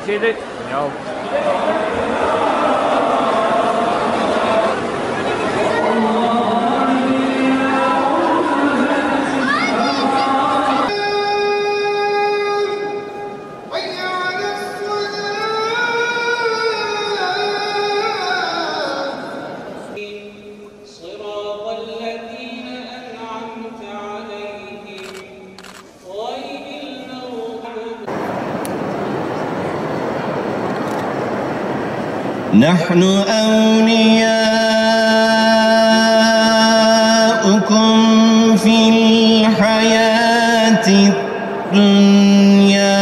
şeyde ya نحن أولياؤكم في الحياة الدنيا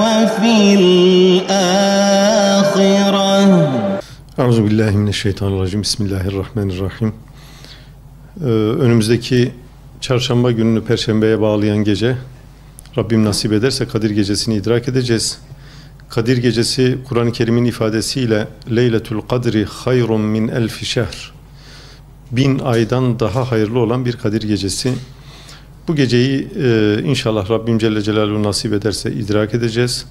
وفي الآخرة. Euzubillahimineşşeytanirracim. Bismillahirrahmanirrahim. Önümüzdeki çarşamba gününü perşembeye bağlayan gece, Rabbim nasip ederse Kadir Gecesi'ni idrak edeceğiz. Kadir Gecesi, Kur'an-ı Kerim'in ifadesiyle Leyletül Kadri hayrun min elfi şehr, 1000 aydan daha hayırlı olan bir Kadir Gecesi. Bu geceyi inşallah Rabbim Celle Celaluhu nasip ederse idrak edeceğiz.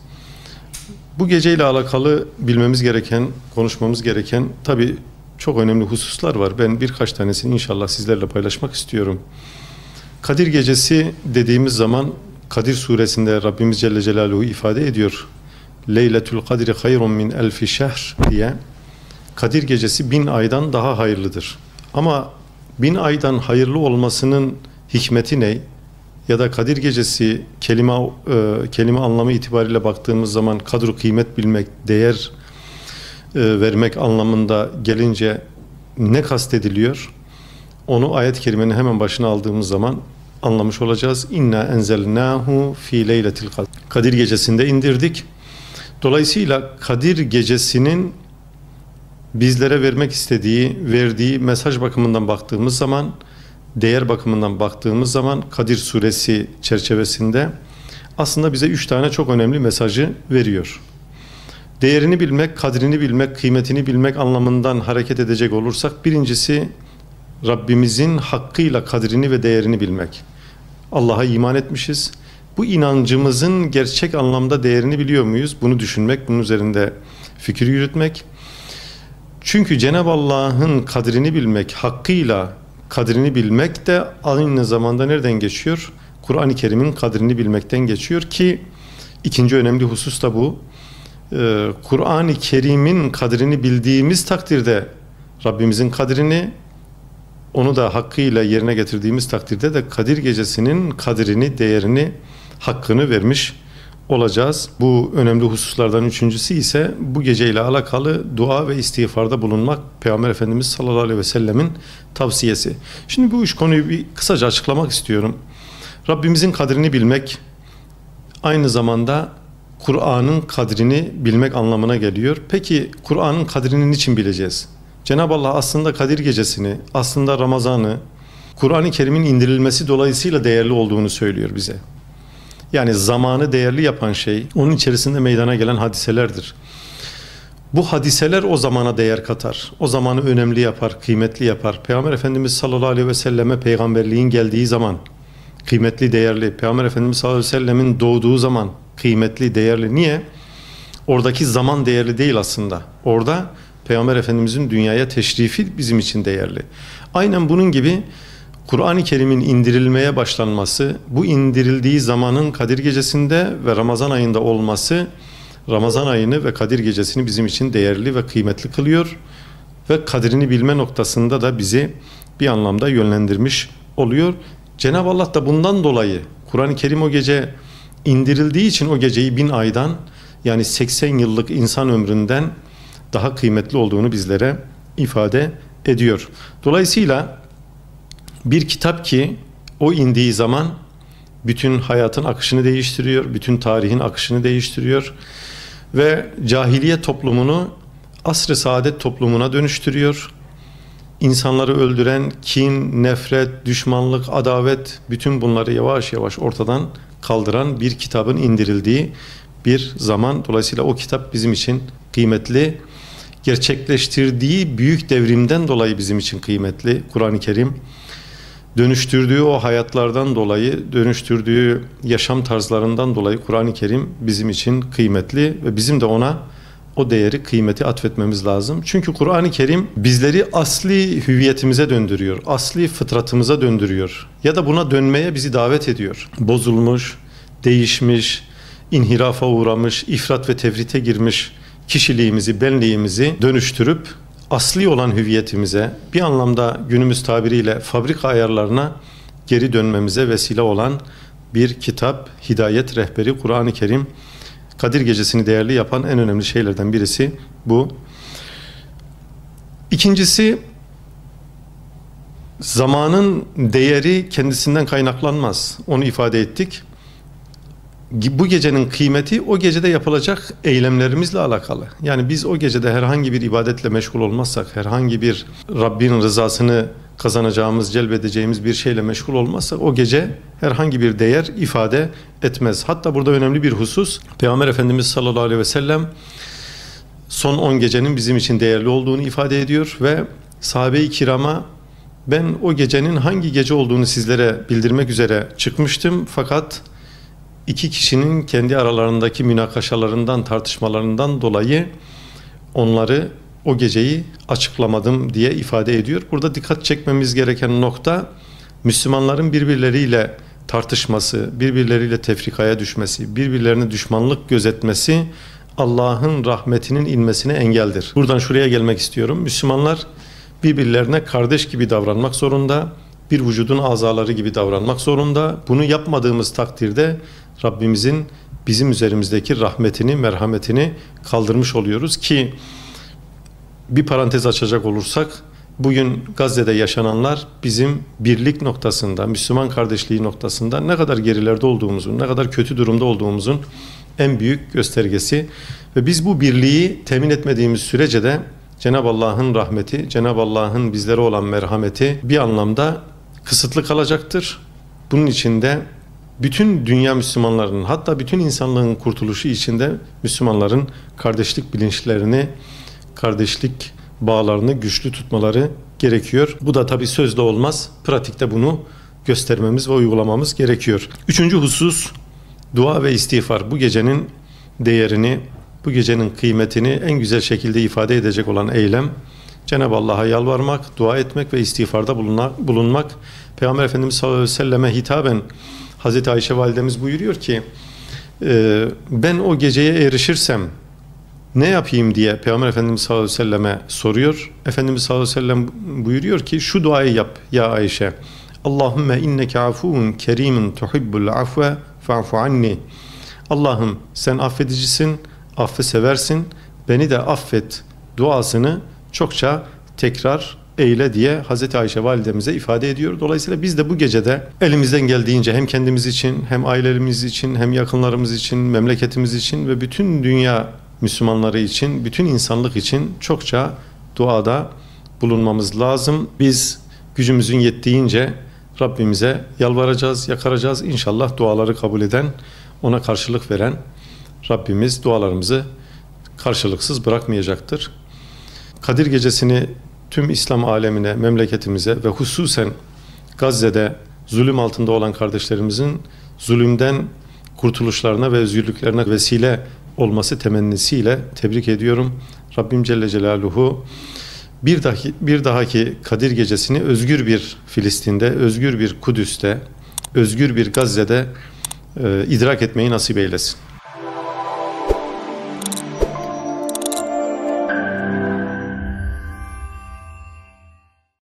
Bu geceyle alakalı bilmemiz gereken, konuşmamız gereken tabii çok önemli hususlar var. Ben birkaç tanesini inşallah sizlerle paylaşmak istiyorum. Kadir Gecesi dediğimiz zaman Kadir suresinde Rabbimiz Celle Celaluhu ifade ediyor. Leyletül Kadri hayrun min elfi şehr diye. Kadir Gecesi 1000 aydan daha hayırlıdır. Ama 1000 aydan hayırlı olmasının hikmeti ne? Ya da Kadir Gecesi kelime anlamı itibariyle baktığımız zaman kadru kıymet bilmek, değer vermek anlamında gelince ne kastediliyor? Onu ayet-i kerimenin hemen başına aldığımız zaman anlamış olacağız. İnna enzelnahu fi leyletil kadr. Kadir Gecesi'nde indirdik. Dolayısıyla Kadir Gecesi'nin bizlere vermek istediği, verdiği mesaj bakımından baktığımız zaman, değer bakımından baktığımız zaman Kadir Suresi çerçevesinde aslında bize 3 tane çok önemli mesajı veriyor. Değerini bilmek, kadrini bilmek, kıymetini bilmek anlamından hareket edecek olursak, birincisi Rabbimizin hakkıyla kadrini ve değerini bilmek. Allah'a iman etmişiz. Bu inancımızın gerçek anlamda değerini biliyor muyuz? Bunu düşünmek, bunun üzerinde fikir yürütmek. Çünkü Cenab-ı Allah'ın kadrini bilmek, hakkıyla kadrini bilmek de aynı zamanda nereden geçiyor? Kur'an-ı Kerim'in kadrini bilmekten geçiyor ki ikinci önemli husus da bu. Kur'an-ı Kerim'in kadrini bildiğimiz takdirde Rabbimizin kadrini, onu da hakkıyla yerine getirdiğimiz takdirde de Kadir Gecesi'nin kadrini, değerini, hakkını vermiş olacağız. Bu önemli hususlardan üçüncüsü ise bu geceyle alakalı dua ve istiğfarda bulunmak, Peygamber Efendimiz sallallahu aleyhi ve sellemin tavsiyesi. Şimdi bu üç konuyu bir kısaca açıklamak istiyorum. Rabbimizin kadrini bilmek aynı zamanda Kur'an'ın kadrini bilmek anlamına geliyor. Peki Kur'an'ın kadrini niçin bileceğiz? Cenab-ı Allah aslında Kadir Gecesi'ni, aslında Ramazan'ı, Kur'an-ı Kerim'in indirilmesi dolayısıyla değerli olduğunu söylüyor bize. Yani zamanı değerli yapan şey, onun içerisinde meydana gelen hadiselerdir. Bu hadiseler o zamana değer katar. O zamanı önemli yapar, kıymetli yapar. Peygamber Efendimiz sallallahu aleyhi ve selleme peygamberliğin geldiği zaman kıymetli, değerli. Peygamber Efendimiz sallallahu aleyhi ve sellemin doğduğu zaman kıymetli, değerli. Niye? Oradaki zaman değerli değil aslında. Orada Peygamber Efendimizin dünyaya teşrifi bizim için değerli. Aynen bunun gibi Kur'an-ı Kerim'in indirilmeye başlanması, bu indirildiği zamanın Kadir Gecesi'nde ve Ramazan ayında olması, Ramazan ayını ve Kadir Gecesi'ni bizim için değerli ve kıymetli kılıyor ve kadrini bilme noktasında da bizi bir anlamda yönlendirmiş oluyor. Cenab-ı Allah da bundan dolayı Kur'an-ı Kerim o gece indirildiği için o geceyi 1000 aydan, yani 80 yıllık insan ömründen daha kıymetli olduğunu bizlere ifade ediyor. Dolayısıyla bir kitap ki o indiği zaman bütün hayatın akışını değiştiriyor, bütün tarihin akışını değiştiriyor ve cahiliye toplumunu asr-ı saadet toplumuna dönüştürüyor. İnsanları öldüren kin, nefret, düşmanlık, adavet, bütün bunları yavaş yavaş ortadan kaldıran bir kitabın indirildiği bir zaman. Dolayısıyla o kitap bizim için kıymetli. Gerçekleştirdiği büyük devrimden dolayı bizim için kıymetli Kur'an-ı Kerim. dönüştürdüğü o hayatlardan dolayı, dönüştürdüğü yaşam tarzlarından dolayı Kur'an-ı Kerim bizim için kıymetli ve bizim de ona o değeri, kıymeti atfetmemiz lazım. Çünkü Kur'an-ı Kerim bizleri asli hüviyetimize döndürüyor, asli fıtratımıza döndürüyor ya da buna dönmeye bizi davet ediyor. Bozulmuş, değişmiş, inhirafa uğramış, ifrat ve tefrite girmiş kişiliğimizi, benliğimizi dönüştürüp asli olan hüviyetimize, bir anlamda günümüz tabiriyle fabrika ayarlarına geri dönmemize vesile olan bir kitap, hidayet rehberi Kur'an-ı Kerim. Kadir Gecesi'ni değerli yapan en önemli şeylerden birisi bu. İkincisi, zamanın değeri kendisinden kaynaklanmaz. Onu ifade ettik. Bu gecenin kıymeti o gecede yapılacak eylemlerimizle alakalı. Yani biz o gecede herhangi bir ibadetle meşgul olmazsak, herhangi bir Rabbin rızasını kazanacağımız, celbedeceğimiz bir şeyle meşgul olmazsak o gece herhangi bir değer ifade etmez. Hatta burada önemli bir husus, Peygamber Efendimiz sallallahu aleyhi ve sellem son 10 gecenin bizim için değerli olduğunu ifade ediyor ve sahabe-i kirama ben o gecenin hangi gece olduğunu sizlere bildirmek üzere çıkmıştım fakat İki kişinin kendi aralarındaki münakaşalarından, tartışmalarından dolayı onları o geceyi açıklamadım diye ifade ediyor. Burada dikkat çekmemiz gereken nokta Müslümanların birbirleriyle tartışması, birbirleriyle tefrikaya düşmesi, birbirlerine düşmanlık gözetmesi Allah'ın rahmetinin inmesine engeldir. Buradan şuraya gelmek istiyorum. Müslümanlar birbirlerine kardeş gibi davranmak zorunda, bir vücudun azaları gibi davranmak zorunda. Bunu yapmadığımız takdirde Rabbimizin bizim üzerimizdeki rahmetini, merhametini kaldırmış oluyoruz ki bir parantez açacak olursak bugün Gazze'de yaşananlar bizim birlik noktasında, Müslüman kardeşliği noktasında ne kadar gerilerde olduğumuzun, ne kadar kötü durumda olduğumuzun en büyük göstergesi ve biz bu birliği temin etmediğimiz sürece de Cenab-ı Allah'ın rahmeti, Cenab-ı Allah'ın bizlere olan merhameti bir anlamda kısıtlı kalacaktır. Bunun içinde bütün dünya Müslümanlarının hatta bütün insanlığın kurtuluşu içinde Müslümanların kardeşlik bilinçlerini, kardeşlik bağlarını güçlü tutmaları gerekiyor. Bu da tabii sözle olmaz. Pratikte bunu göstermemiz ve uygulamamız gerekiyor. Üçüncü husus dua ve istiğfar. Bu gecenin değerini, bu gecenin kıymetini en güzel şekilde ifade edecek olan eylem Cenab-ı Allah'a yalvarmak, dua etmek ve istiğfarda bulunmak. Peygamber Efendimiz sallallahu aleyhi ve selleme hitaben Hazreti Ayşe validemiz buyuruyor ki ben o geceye erişirsem ne yapayım diye Peygamber Efendimiz sallallahu aleyhi ve selleme soruyor. Efendimiz sallallahu aleyhi ve sellem buyuruyor ki şu duayı yap ya Ayşe. Allahümme inneke afuvun kerimun tuhibbul afve fa'fu anni. Allah'ım sen affedicisin, affı seversin, beni de affet duasını çokça tekrar eyle diye Hazreti Ayşe validemize ifade ediyor. Dolayısıyla biz de bu gecede elimizden geldiğince hem kendimiz için hem ailelerimiz için hem yakınlarımız için, memleketimiz için ve bütün dünya Müslümanları için, bütün insanlık için çokça duada bulunmamız lazım. Biz gücümüzün yettiğince Rabbimize yalvaracağız, yakaracağız. İnşallah duaları kabul eden, ona karşılık veren Rabbimiz dualarımızı karşılıksız bırakmayacaktır. Kadir Gecesi'ni tüm İslam alemine, memleketimize ve hususen Gazze'de zulüm altında olan kardeşlerimizin zulümden kurtuluşlarına ve özgürlüklerine vesile olması temennisiyle tebrik ediyorum. Rabbim Celle Celaluhu bir dahaki Kadir Gecesi'ni özgür bir Filistin'de, özgür bir Kudüs'te, özgür bir Gazze'de idrak etmeyi nasip eylesin.